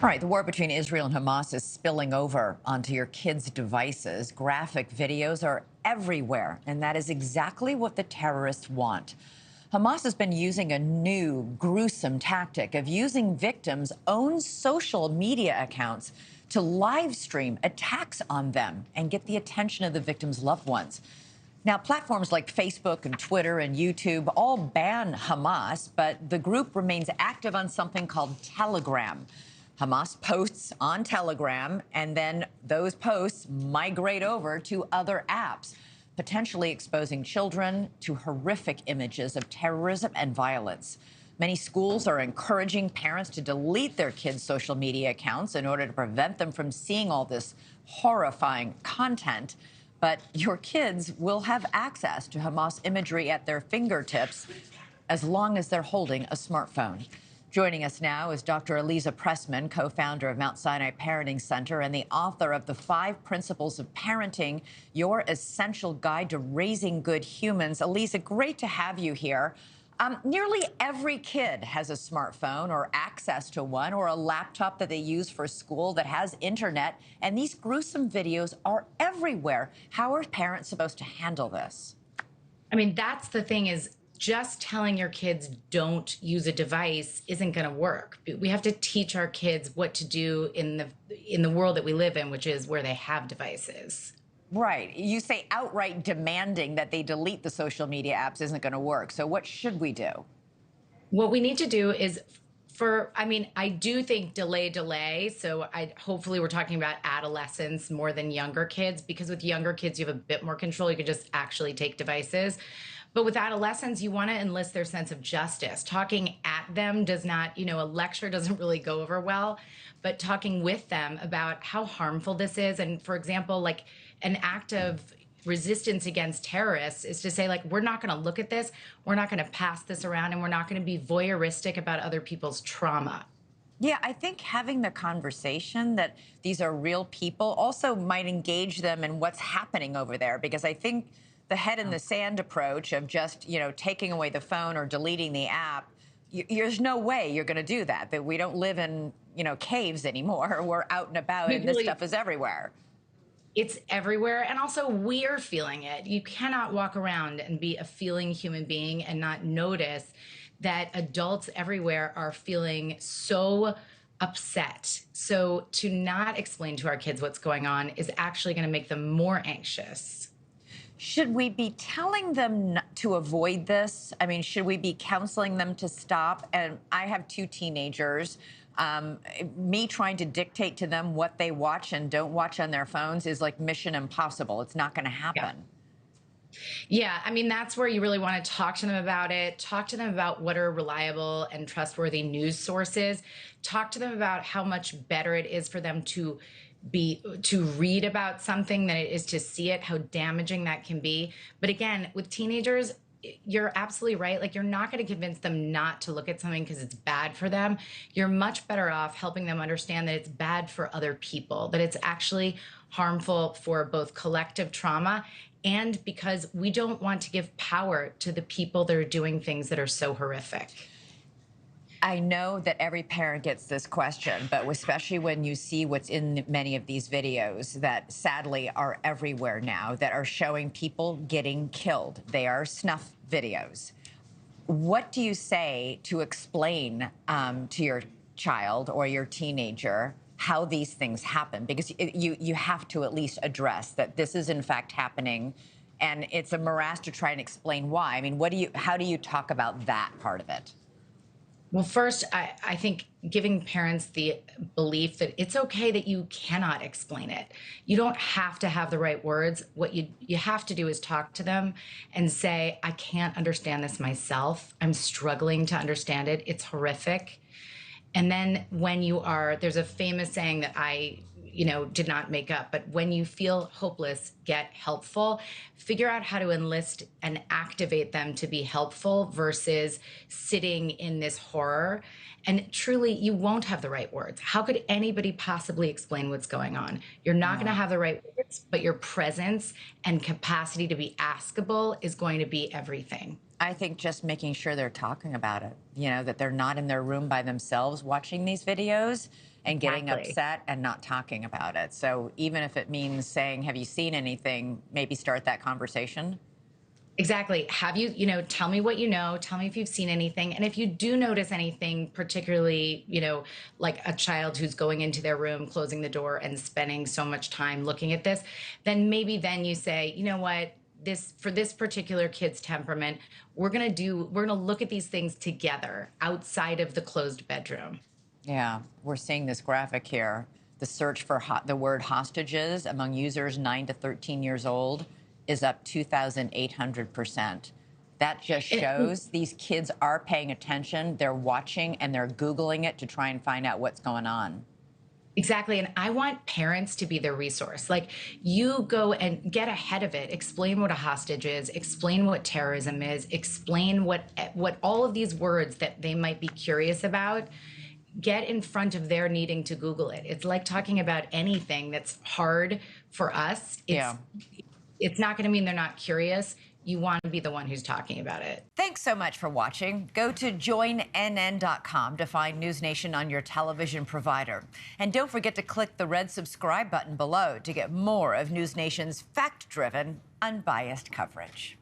All right, the war between Israel and Hamas is spilling over onto your kids' devices. Graphic videos are everywhere, and that is exactly what the terrorists want. Hamas has been using a new, gruesome tactic of using victims' own social media accounts to live stream attacks on them and get the attention of the victims' loved ones. Now, platforms like Facebook and Twitter and YouTube all ban Hamas, but the group remains active on something called Telegram. Hamas posts on Telegram, and then those posts migrate over to other apps, potentially exposing children to horrific images of terrorism and violence. Many schools are encouraging parents to delete their kids' social media accounts in order to prevent them from seeing all this horrifying content. But your kids will have access to Hamas imagery at their fingertips as long as they're holding a smartphone. Joining us now is Dr. Aliza Pressman, co-founder of Mount Sinai Parenting Center and the author of the 5 Principles of Parenting, your essential guide to raising good humans. Aliza, great to have you here. Nearly every kid has a smartphone or access to one or a laptop that they use for school that has internet, and these gruesome videos are everywhere. How are parents supposed to handle this? I mean, that's the thing is just telling your kids don't use a device isn't going to work. We have to teach our kids what to do in the world that we live in, which is where they have devices. Right. You say outright demanding that they delete the social media apps isn't going to work. So what should we do? What we need to do is I do think delay. So hopefully we're talking about adolescents more than younger kids, because with younger kids, you have a bit more control. You could just actually take devices. But with adolescents, you want to enlist their sense of justice. Talking at them does not, a lecture doesn't really go over well, but talking with them about how harmful this is. And for example, like an act of resistance against terrorists is to say, like, we're not going to look at this, we're not going to pass this around, and we're not going to be voyeuristic about other people's trauma. Yeah, I think having the conversation that these are real people also might engage them in what's happening over there, because I think the head in the sand approach of just, taking away the phone or deleting the app, there's no way you're going to do that. That we don't live in, caves anymore. We're out and about, and this stuff is everywhere. It's everywhere. And also, we're feeling it. You cannot walk around and be a feeling human being and not notice that adults everywhere are feeling so upset. So to not explain to our kids what's going on is actually going to make them more anxious. Should we be telling them to avoid this? I mean, should we be counseling them to stop? And I have 2 teenagers. Me trying to dictate to them what they watch and don't watch on their phones is like mission impossible. It's not going to happen. Yeah, I mean, that's where you really want to talk to them about it. Talk to them about what are reliable and trustworthy news sources. Talk to them about how much better it is for them to read about something than it is to see it, how damaging that can be. But again, with teenagers, you're absolutely right. Like, you're not going to convince them not to look at something because it's bad for them. You're much better off helping them understand that it's bad for other people, that it's actually harmful for both collective trauma and because we don't want to give power to the people that are doing things that are so horrific. I know that every parent gets this question, but especially when you see what's in many of these videos that sadly are everywhere now that are showing people getting killed. They are snuff videos. What do you say to explain to your child or your teenager how these things happen? Because you have to at least address that this is in fact happening, and it's a morass to try and explain why. I mean, how do you talk about that part of it? Well, first, I think giving parents the belief that it's okay that you cannot explain it. You don't have to have the right words. What you have to do is talk to them and say, I can't understand this myself. I'm struggling to understand it. It's horrific. And then there's a famous saying that I did not make up, but when you feel hopeless, get helpful. Figure out how to enlist and activate them to be helpful versus sitting in this horror. And truly, you won't have the right words. How could anybody possibly explain what's going on? You're not going to have the right words, but your presence and capacity to be askable is going to be everything. I think just making sure they're talking about it, that they're not in their room by themselves watching these videos, and getting Exactly. upset and not talking about it. So even if it means saying, have you seen anything, maybe start that conversation. Exactly. Have you, you know, tell me what you know, tell me if you've seen anything. And if you do notice anything, particularly, you know, like a child who's going into their room, closing the door and spending so much time looking at this, then maybe then you say, you know what, this for this particular kid's temperament, we're going to look at these things together outside of the closed bedroom. Yeah, we're seeing this graphic here. The search for the word hostages among users 9 to 13 years old is up 2,800%. That just shows these kids are paying attention, they're watching, and they're Googling it to try and find out what's going on. Exactly. And I want parents to be the resource. Like, you go and get ahead of it. Explain what a hostage is, explain what terrorism is, explain what all of these words that they might be curious about. Get in front of their needing to Google it. It's like talking about anything that's hard for us. Yeah. It's not going to mean they're not curious. You want to be the one who's talking about it. Thanks so much for watching. Go to joinnn.com to find NewsNation on your television provider. And don't forget to click the red subscribe button below to get more of NewsNation's fact-driven, unbiased coverage.